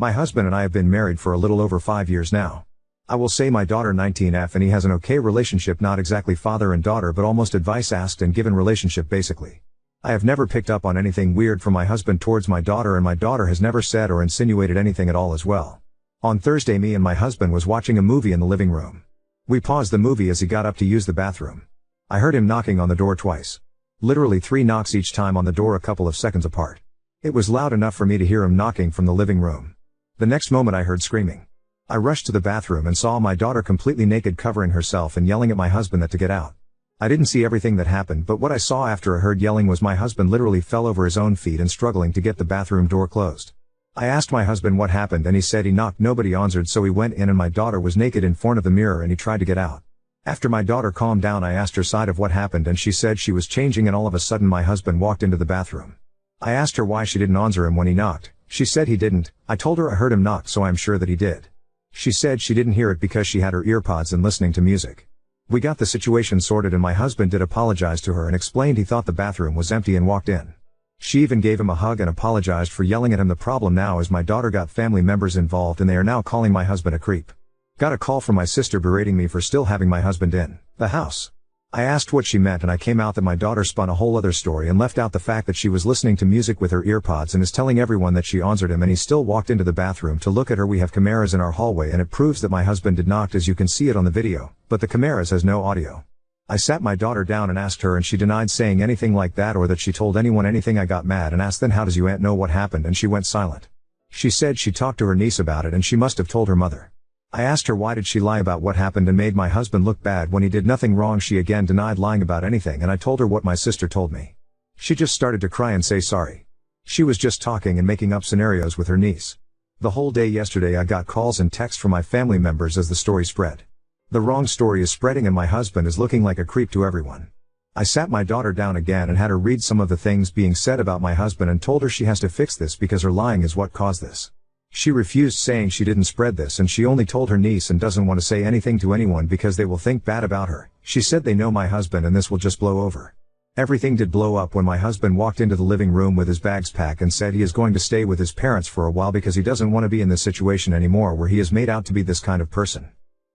My husband and I have been married for a little over 5 years now. I will say my daughter 19F and he has an okay relationship, not exactly father and daughter but almost advice asked and given relationship basically. I have never picked up on anything weird from my husband towards my daughter and my daughter has never said or insinuated anything at all as well. On Thursday me and my husband was watching a movie in the living room. We paused the movie as he got up to use the bathroom. I heard him knocking on the door twice. Literally 3 knocks each time on the door a couple of seconds apart. It was loud enough for me to hear him knocking from the living room. The next moment I heard screaming. I rushed to the bathroom and saw my daughter completely naked covering herself and yelling at my husband to get out. I didn't see everything that happened but what I saw after I heard yelling was my husband literally fell over his own feet and struggling to get the bathroom door closed. I asked my husband what happened and he said he knocked, nobody answered, so he went in and my daughter was naked in front of the mirror and he tried to get out. After my daughter calmed down I asked her side of what happened and she said she was changing and all of a sudden my husband walked into the bathroom. I asked her why she didn't answer him when he knocked. She said he didn't. I told her I heard him knock so I'm sure that he did. She said she didn't hear it because she had her earpods and listening to music. We got the situation sorted and my husband did apologize to her and explained he thought the bathroom was empty and walked in. She even gave him a hug and apologized for yelling at him. The problem now is my daughter got family members involved and they are now calling my husband a creep. Got a call from my sister berating me for still having my husband in the house. I asked what she meant and I came out that my daughter spun a whole other story and left out the fact that she was listening to music with her earpods and is telling everyone that she answered him and he still walked into the bathroom to look at her. We have cameras in our hallway and it proves that my husband did knock as you can see it on the video, but the cameras has no audio. I sat my daughter down and asked her and she denied saying anything like that or that she told anyone anything. I got mad and asked then how does your aunt know what happened and she went silent. She said she talked to her niece about it and she must have told her mother. I asked her why did she lie about what happened and made my husband look bad when he did nothing wrong. She again denied lying about anything and I told her what my sister told me. She just started to cry and say sorry. She was just talking and making up scenarios with her niece. The whole day yesterday I got calls and texts from my family members as the story spread. The wrong story is spreading and my husband is looking like a creep to everyone. I sat my daughter down again and had her read some of the things being said about my husband and told her she has to fix this because her lying is what caused this. She refused, saying she didn't spread this and she only told her niece and doesn't want to say anything to anyone because they will think bad about her. She said they know my husband and this will just blow over. Everything did blow up when my husband walked into the living room with his bags packed and said he is going to stay with his parents for a while because he doesn't want to be in this situation anymore where he is made out to be this kind of person.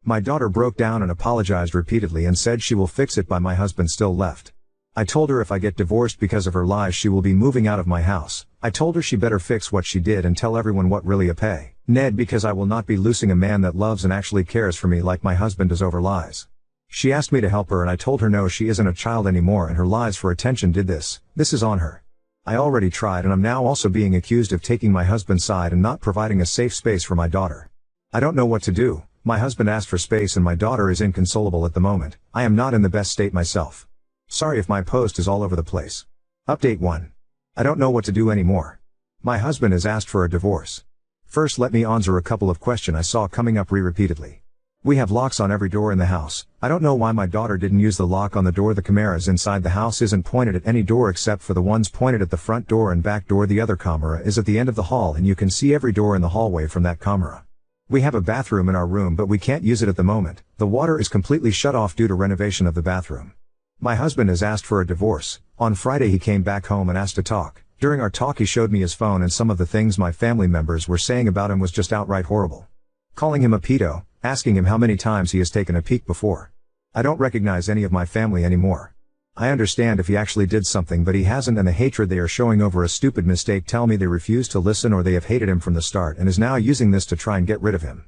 My daughter broke down and apologized repeatedly and said she will fix it, but my husband still left. I told her if I get divorced because of her lies she will be moving out of my house. I told her she better fix what she did and tell everyone what really a pay, Ned, because I will not be losing a man that loves and actually cares for me like my husband does over lies. She asked me to help her and I told her no, she isn't a child anymore and her lies for attention did this. This is on her. I already tried and I'm now also being accused of taking my husband's side and not providing a safe space for my daughter. I don't know what to do. My husband asked for space and my daughter is inconsolable at the moment. I am not in the best state myself. Sorry if my post is all over the place. Update 1. I don't know what to do anymore. My husband has asked for a divorce. First let me answer a couple of questions I saw coming up repeatedly. We have locks on every door in the house. I don't know why my daughter didn't use the lock on the door. The cameras inside the house isn't pointed at any door except for the ones pointed at the front door and back door. The other camera is at the end of the hall and you can see every door in the hallway from that camera. We have a bathroom in our room but we can't use it at the moment. The water is completely shut off due to renovation of the bathroom. My husband has asked for a divorce. On Friday he came back home and asked to talk. During our talk he showed me his phone and some of the things my family members were saying about him was just outright horrible. Calling him a pedo, asking him how many times he has taken a peek before. I don't recognize any of my family anymore. I understand if he actually did something but he hasn't, and the hatred they are showing over a stupid mistake tell me they refuse to listen or they have hated him from the start and is now using this to try and get rid of him.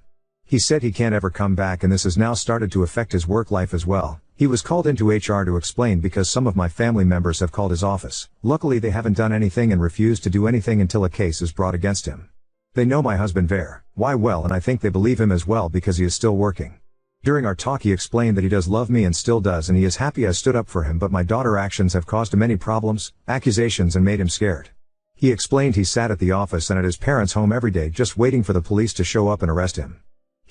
He said he can't ever come back and this has now started to affect his work life as well. He was called into HR to explain because some of my family members have called his office. Luckily they haven't done anything and refused to do anything until a case is brought against him. They know my husband very well and I think they believe him as well because he is still working. During our talk he explained that he does love me and still does and he is happy I stood up for him, but my daughter's actions have caused him many problems, accusations and made him scared. He explained he sat at the office and at his parents' home every day just waiting for the police to show up and arrest him.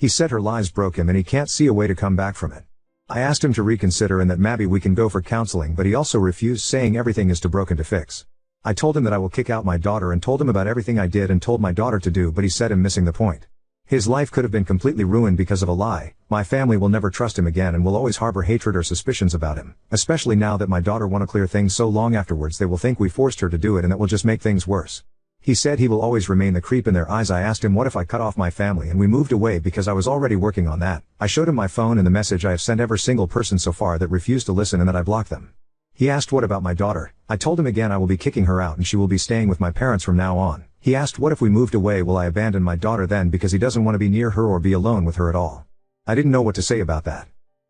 He said her lies broke him and he can't see a way to come back from it. I asked him to reconsider and that maybe we can go for counseling, but he also refused, saying everything is too broken to fix. I told him that I will kick out my daughter and told him about everything I did and told my daughter to do, but he said I'm missing the point. His life could have been completely ruined because of a lie. My family will never trust him again and will always harbor hatred or suspicions about him, especially now that my daughter want to clear things so long afterwards they will think we forced her to do it and that will just make things worse. He said he will always remain the creep in their eyes. I asked him what if I cut off my family and we moved away because I was already working on that. I showed him my phone and the message I have sent every single person so far that refused to listen and that I blocked them. He asked what about my daughter. I told him again I will be kicking her out and she will be staying with my parents from now on. He asked what if we moved away, will I abandon my daughter then, because he doesn't want to be near her or be alone with her at all. I didn't know what to say about that.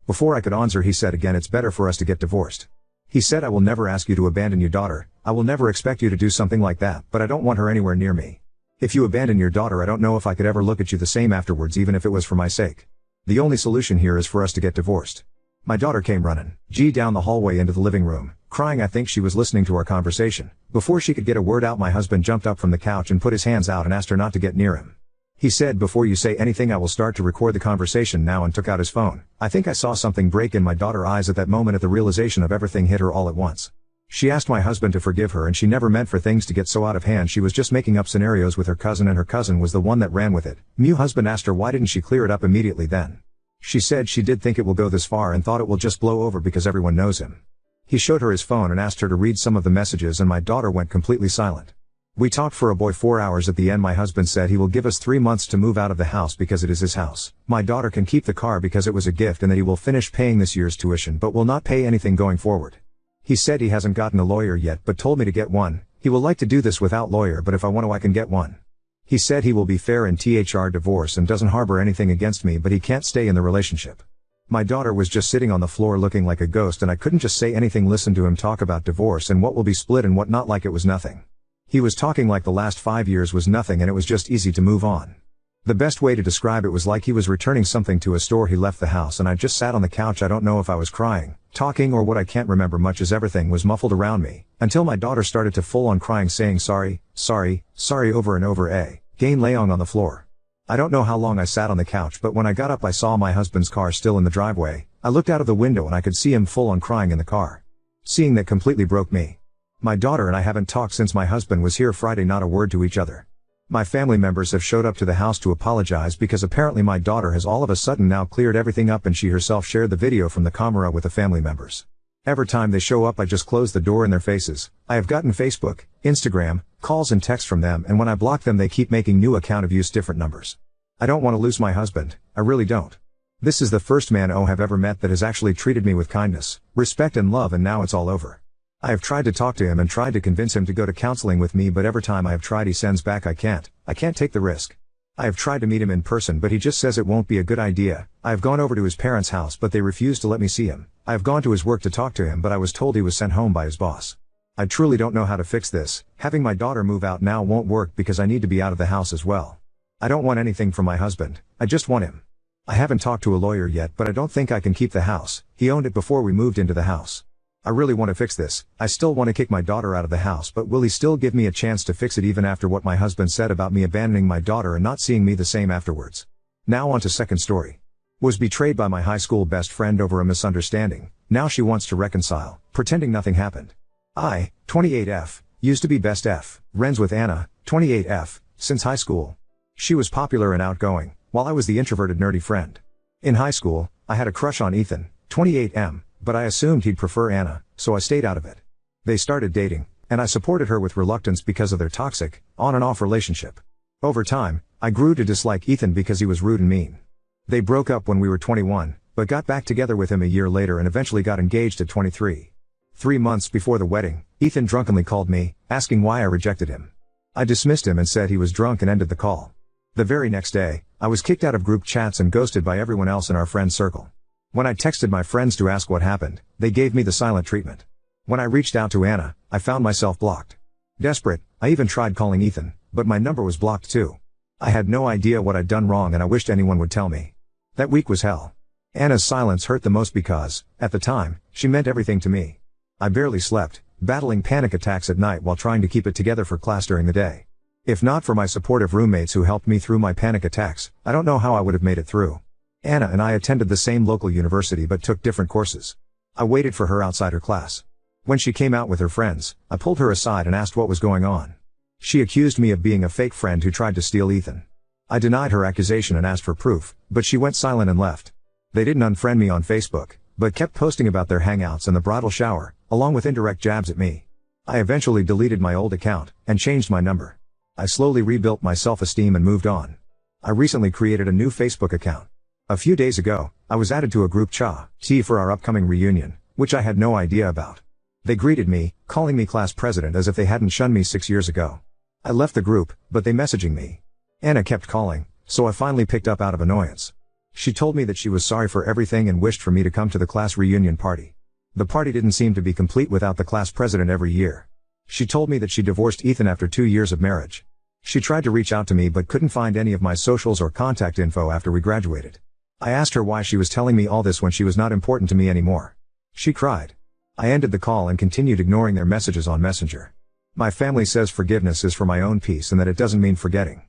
Before I could answer, he said again, it's better for us to get divorced. He said, I will never ask you to abandon your daughter. I will never expect you to do something like that, but I don't want her anywhere near me. If you abandon your daughter, I don't know if I could ever look at you the same afterwards, even if it was for my sake. The only solution here is for us to get divorced. My daughter came running down the hallway into the living room, crying. I think she was listening to our conversation. Before she could get a word out, my husband jumped up from the couch and put his hands out and asked her not to get near him. He said, before you say anything, I will start to record the conversation now, and took out his phone. I think I saw something break in my daughter's eyes at that moment, at the realization of everything hit her all at once. She asked my husband to forgive her, and she never meant for things to get so out of hand. She was just making up scenarios with her cousin, and her cousin was the one that ran with it. My husband asked her why didn't she clear it up immediately then. She said she did think it will go this far and thought it will just blow over because everyone knows him. He showed her his phone and asked her to read some of the messages, and my daughter went completely silent. We talked for a boy 4 hours. At the end, my husband said he will give us 3 months to move out of the house because it is his house. My daughter can keep the car because it was a gift, and that he will finish paying this year's tuition but will not pay anything going forward. He said he hasn't gotten a lawyer yet but told me to get one. He will like to do this without lawyer, but if I want to I can get one. He said he will be fair in divorce and doesn't harbor anything against me, but he can't stay in the relationship. My daughter was just sitting on the floor looking like a ghost, and I couldn't just say anything. Listen to him talk about divorce and what will be split and what not, like it was nothing. He was talking like the last 5 years was nothing and it was just easy to move on. The best way to describe it was like he was returning something to a store. He left the house and I just sat on the couch. I don't know if I was crying, talking, or what. I can't remember much, as everything was muffled around me, until my daughter started to full on crying, saying sorry, sorry, sorry over and over again, laying on the floor. I don't know how long I sat on the couch, but when I got up I saw my husband's car still in the driveway. I looked out of the window and I could see him full on crying in the car. Seeing that completely broke me. My daughter and I haven't talked since my husband was here Friday, not a word to each other. My family members have showed up to the house to apologize because apparently my daughter has all of a sudden now cleared everything up, and she herself shared the video from the camera with the family members. Every time they show up I just close the door in their faces. I have gotten Facebook, Instagram, calls and texts from them, and when I block them they keep making new account of use different numbers. I don't want to lose my husband, I really don't. This is the first man I have ever met that has actually treated me with kindness, respect and love, and now it's all over. I have tried to talk to him and tried to convince him to go to counseling with me, but every time I have tried he sends back I can't take the risk. I have tried to meet him in person, but he just says it won't be a good idea. I have gone over to his parents' house but they refuse to let me see him. I have gone to his work to talk to him, but I was told he was sent home by his boss. I truly don't know how to fix this. Having my daughter move out now won't work because I need to be out of the house as well. I don't want anything from my husband, I just want him. I haven't talked to a lawyer yet, but I don't think I can keep the house. He owned it before we moved into the house. I really want to fix this. I still want to kick my daughter out of the house, but will he still give me a chance to fix it even after what my husband said about me abandoning my daughter and not seeing me the same afterwards? Now on to second story. Was betrayed by my high school best friend over a misunderstanding. Now she wants to reconcile, pretending nothing happened. I, 28F, used to be best F, friends with Anna, 28F, since high school. She was popular and outgoing, while I was the introverted nerdy friend. In high school, I had a crush on Ethan, 28M, but I assumed he'd prefer Anna, so I stayed out of it. They started dating, and I supported her with reluctance because of their toxic, on and off relationship. Over time, I grew to dislike Ethan because he was rude and mean. They broke up when we were 21, but got back together with him a year later and eventually got engaged at 23. 3 months before the wedding, Ethan drunkenly called me, asking why I rejected him. I dismissed him and said he was drunk and ended the call. The very next day, I was kicked out of group chats and ghosted by everyone else in our friend circle. When I texted my friends to ask what happened, they gave me the silent treatment. When I reached out to Anna, I found myself blocked. Desperate, I even tried calling Ethan, but my number was blocked too. I had no idea what I'd done wrong and I wished anyone would tell me. That week was hell. Anna's silence hurt the most because, at the time, she meant everything to me. I barely slept, battling panic attacks at night while trying to keep it together for class during the day. If not for my supportive roommates who helped me through my panic attacks, I don't know how I would have made it through. Anna and I attended the same local university but took different courses. I waited for her outside her class. When she came out with her friends, I pulled her aside and asked what was going on. She accused me of being a fake friend who tried to steal Ethan. I denied her accusation and asked for proof, but she went silent and left. They didn't unfriend me on Facebook, but kept posting about their hangouts and the bridal shower, along with indirect jabs at me. I eventually deleted my old account, and changed my number. I slowly rebuilt my self-esteem and moved on. I recently created a new Facebook account. A few days ago, I was added to a group chat for our upcoming reunion, which I had no idea about. They greeted me, calling me class president as if they hadn't shunned me 6 years ago. I left the group, but they messaging me. Anna kept calling, so I finally picked up out of annoyance. She told me that she was sorry for everything and wished for me to come to the class reunion party. The party didn't seem to be complete without the class president every year. She told me that she divorced Ethan after 2 years of marriage. She tried to reach out to me but couldn't find any of my socials or contact info after we graduated. I asked her why she was telling me all this when she was not important to me anymore. She cried. I ended the call and continued ignoring their messages on Messenger. My family says forgiveness is for my own peace and that it doesn't mean forgetting.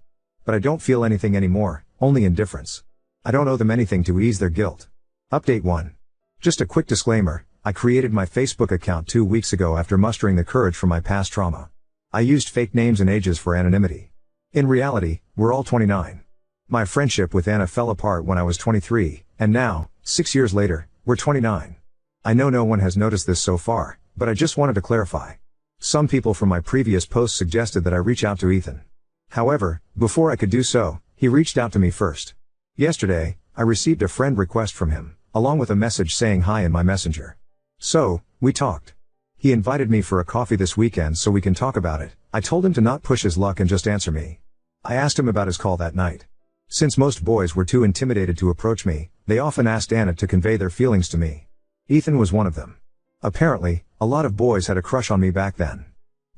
But I don't feel anything anymore, only indifference. I don't owe them anything to ease their guilt. Update 1. Just a quick disclaimer, I created my Facebook account 2 weeks ago after mustering the courage from my past trauma. I used fake names and ages for anonymity. In reality, we're all 29. My friendship with Anna fell apart when I was 23, and now, 6 years later, we're 29. I know no one has noticed this so far, but I just wanted to clarify. Some people from my previous posts suggested that I reach out to Ethan. However, before I could do so, he reached out to me first. Yesterday, I received a friend request from him, along with a message saying hi in my messenger. So, we talked. He invited me for a coffee this weekend so we can talk about it. I told him to not push his luck and just answer me. I asked him about his call that night. Since most boys were too intimidated to approach me, they often asked Anna to convey their feelings to me. Ethan was one of them. Apparently, a lot of boys had a crush on me back then.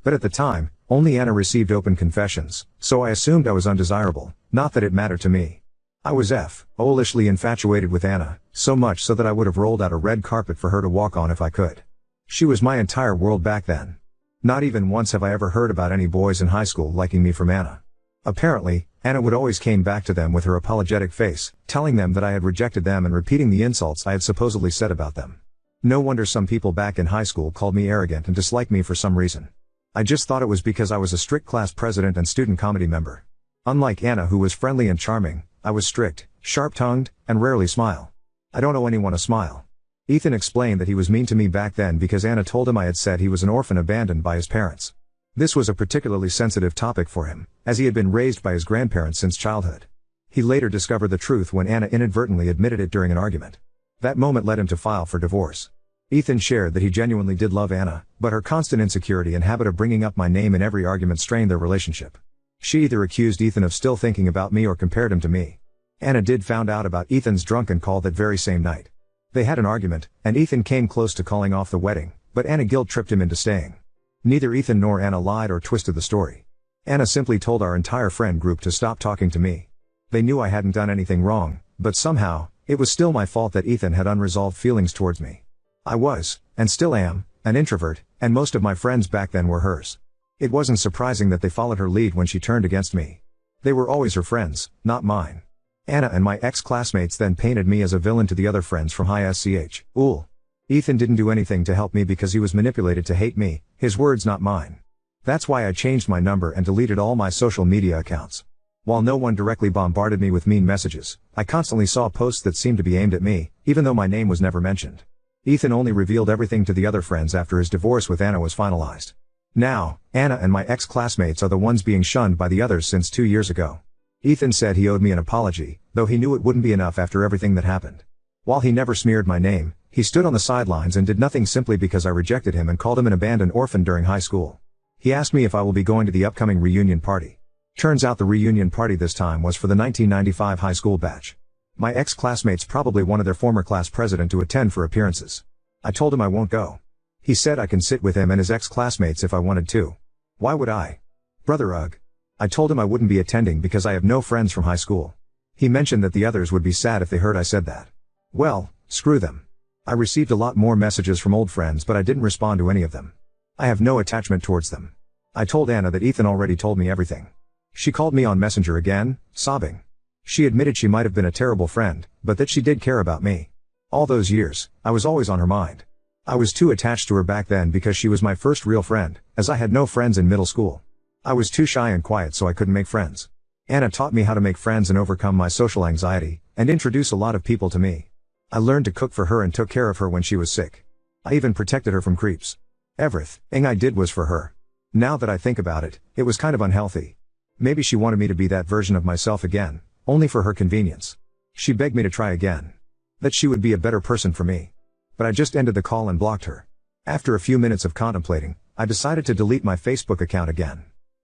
But at the time, only Anna received open confessions, so I assumed I was undesirable, not that it mattered to me. I was foolishly infatuated with Anna, so much so that I would have rolled out a red carpet for her to walk on if I could. She was my entire world back then. Not even once have I ever heard about any boys in high school liking me from Anna. Apparently, Anna would always came back to them with her apologetic face, telling them that I had rejected them and repeating the insults I had supposedly said about them. No wonder some people back in high school called me arrogant and disliked me for some reason. I just thought it was because I was a strict class president and student committee member. Unlike Anna, who was friendly and charming, I was strict, sharp-tongued, and rarely smile. I don't owe anyone a smile. Ethan explained that he was mean to me back then because Anna told him I had said he was an orphan abandoned by his parents. This was a particularly sensitive topic for him, as he had been raised by his grandparents since childhood. He later discovered the truth when Anna inadvertently admitted it during an argument. That moment led him to file for divorce. Ethan shared that he genuinely did love Anna, but her constant insecurity and habit of bringing up my name in every argument strained their relationship. She either accused Ethan of still thinking about me or compared him to me. Anna did found out about Ethan's drunken call that very same night. They had an argument, and Ethan came close to calling off the wedding, but Anna guilt-tripped him into staying. Neither Ethan nor Anna lied or twisted the story. Anna simply told our entire friend group to stop talking to me. They knew I hadn't done anything wrong, but somehow, it was still my fault that Ethan had unresolved feelings towards me. I was, and still am, an introvert, and most of my friends back then were hers. It wasn't surprising that they followed her lead when she turned against me. They were always her friends, not mine. Anna and my ex-classmates then painted me as a villain to the other friends from high school. Ethan didn't do anything to help me because he was manipulated to hate me, his words not mine. That's why I changed my number and deleted all my social media accounts. While no one directly bombarded me with mean messages, I constantly saw posts that seemed to be aimed at me, even though my name was never mentioned. Ethan only revealed everything to the other friends after his divorce with Anna was finalized. Now, Anna and my ex-classmates are the ones being shunned by the others since 2 years ago. Ethan said he owed me an apology, though he knew it wouldn't be enough after everything that happened. While he never smeared my name, he stood on the sidelines and did nothing simply because I rejected him and called him an abandoned orphan during high school. He asked me if I will be going to the upcoming reunion party. Turns out the reunion party this time was for the 1995 high school batch. My ex-classmates probably wanted their former class president to attend for appearances. I told him I won't go. He said I can sit with him and his ex-classmates if I wanted to. Why would I? Brother ugh. I told him I wouldn't be attending because I have no friends from high school. He mentioned that the others would be sad if they heard I said that. Well, screw them. I received a lot more messages from old friends but I didn't respond to any of them. I have no attachment towards them. I told Anna that Ethan already told me everything. She called me on Messenger again, sobbing. She admitted she might have been a terrible friend, but that she did care about me. All those years, I was always on her mind. I was too attached to her back then because she was my first real friend, as I had no friends in middle school. I was too shy and quiet so I couldn't make friends. Anna taught me how to make friends and overcome my social anxiety, and introduce a lot of people to me. I learned to cook for her and took care of her when she was sick. I even protected her from creeps. Everything I did was for her. Now that I think about it, it was kind of unhealthy. Maybe she wanted me to be that version of myself again, only for her convenience. She begged me to try again. That she would be a better person for me. But I just ended the call and blocked her. After a few minutes of contemplating, I decided to delete my Facebook account again.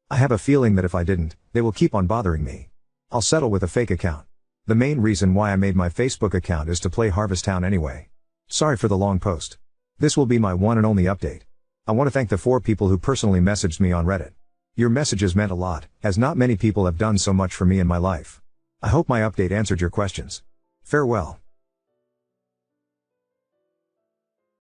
I have a feeling that if I didn't, they will keep on bothering me. I'll settle with a fake account. The main reason why I made my Facebook account is to play Harvest Town anyway. Sorry for the long post. This will be my one and only update. I want to thank the 4 people who personally messaged me on Reddit. Your messages meant a lot, as not many people have done so much for me in my life. I hope my update answered your questions. Farewell.